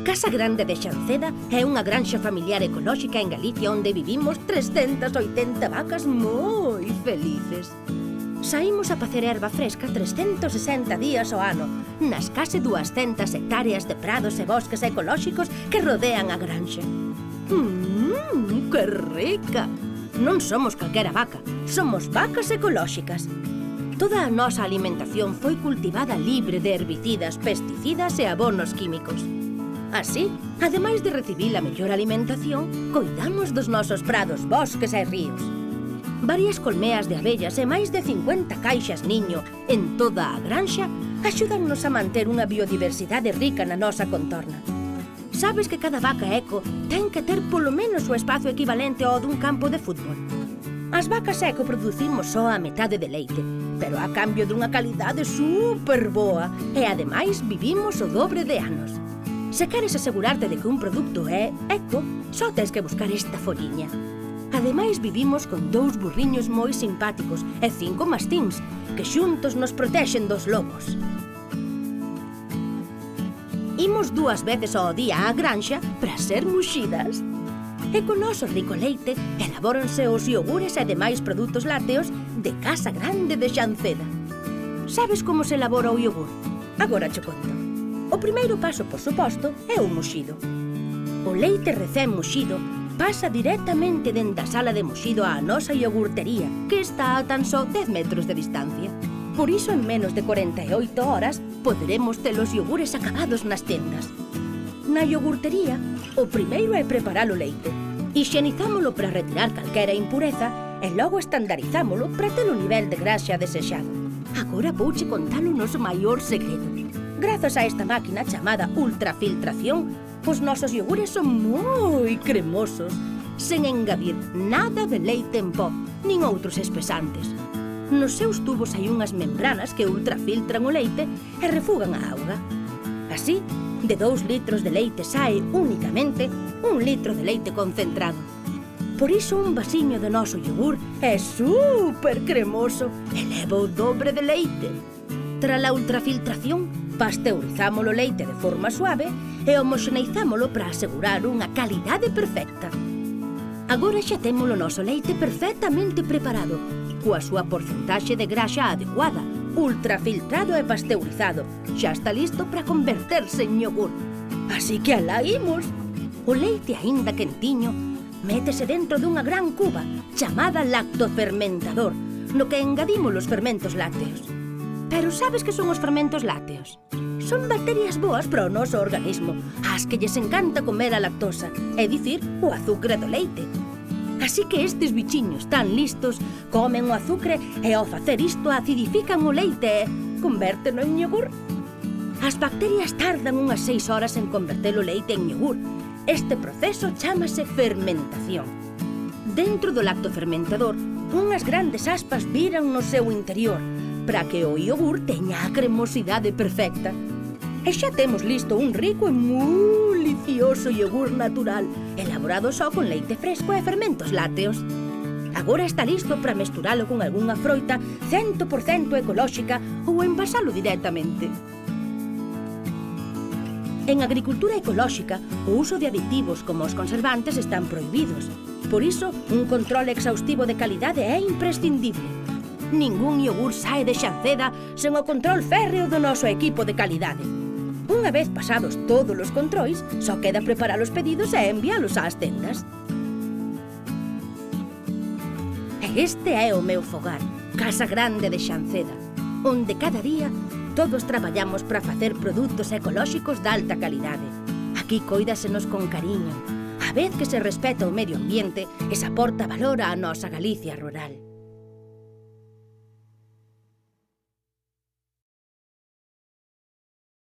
Casa Grande de Xanceda é unha granxa familiar ecolóxica en Galicia onde vivimos 380 vacas moi felices. Saímos a pacer erva fresca 360 días ao ano nas case 200 hectáreas de prados e bosques ecolóxicos que rodean a granxa. Que rica! Non somos calquera vaca, somos vacas ecolóxicas. Toda a nosa alimentación foi cultivada libre de herbicidas, pesticidas e abonos químicos. Así, ademais de recibir a mellor alimentación, coidamos dos nosos prados, bosques e ríos. Varias colmeas de abellas e máis de 50 caixas niño en toda a granxa axúdannos a manter unha biodiversidade rica na nosa contorna. Sabes que cada vaca eco ten que ter polo menos o espazo equivalente ao dun campo de fútbol. As vacas eco producimos só a metade de leite, pero a cambio dunha calidade super boa e ademais vivimos o dobre de anos. Se queres asegurarte de que un produto é eco, só tes que buscar esta folliña. Ademais, vivimos con 2 burriños moi simpáticos e 5 mastíns, que xuntos nos protexen dos lobos. Imos 2 veces ao día á granxa para ser muxidas. E con noso rico leite elabóranse os iogures e demais produtos lácteos de Casa Grande de Xanceda. Sabes como se elabora o iogur? Agora che conto. O primeiro paso, por suposto, é o muxido. O leite recén muxido pasa directamente dende a sala de muxido á nosa iogurtería, que está a tan só 10 metros de distancia. Por iso, en menos de 48 horas, poderemos ter os iogures acabados nas tendas. Na iogurtería, o primeiro é preparar o leite. Hixienizámolo para retirar calquera impureza e logo estandarizámolo para ter o nivel de graxa desexado. Agora vouche contar o noso maior segredo. Grazas a esta máquina chamada ultrafiltración, os nosos iogures son moi cremosos, sen engadir nada de leite en pó, nin outros espesantes. Nos seus tubos hai unhas membranas que ultrafiltran o leite e refugan a auga. Así, de 2 litros de leite sae únicamente 1 litro de leite concentrado. Por iso un vasiño do noso iogur é super cremoso e leva o dobre de leite. Tras a ultrafiltración, pasteurizámolo o leite de forma suave e homoxeneizámolo para asegurar unha calidade perfecta. Agora xa temos o noso leite perfectamente preparado, coa súa porcentaxe de graxa adecuada, ultrafiltrado e pasteurizado. Xa está listo para converterse en yogur. Así que alá imos. O leite, aínda quentiño, métese dentro dunha gran cuba chamada lactofermentador, no que engadimos os fermentos lácteos. Pero sabes que son os fermentos lácteos? Son bacterias boas para o noso organismo, ás que lles encanta comer a lactosa, é dicir, o azúcar do leite. Así que estes bichiños tan listos comen o azúcar e ao facer isto acidifican o leite e convérteno en yogur. As bacterias tardan unhas 6 horas en converter o leite en yogur. Este proceso chámase fermentación. Dentro do lactofermentador, unhas grandes aspas viran no seu interior para que o iogur teña a cremosidade perfecta. E xa temos listo un rico e moi delicioso iogur natural, elaborado só con leite fresco e fermentos lácteos. Agora está listo para mesturalo con algunha froita 100% ecolóxica ou envasalo directamente. En agricultura ecolóxica, o uso de aditivos como os conservantes están prohibidos. Por iso, un control exhaustivo de calidade é imprescindible. Ningún iogur sae de Xanceda sen o control férreo do noso equipo de calidade. Unha vez pasados todos os controis, só queda preparar os pedidos e enviálos ás tendas. E este é o meu fogar, Casa Grande de Xanceda, onde cada día todos traballamos para facer produtos ecolóxicos de alta calidade. Aquí coídasenos con cariño, a vez que se respeta o medio ambiente e se aporta valor á nosa Galicia rural.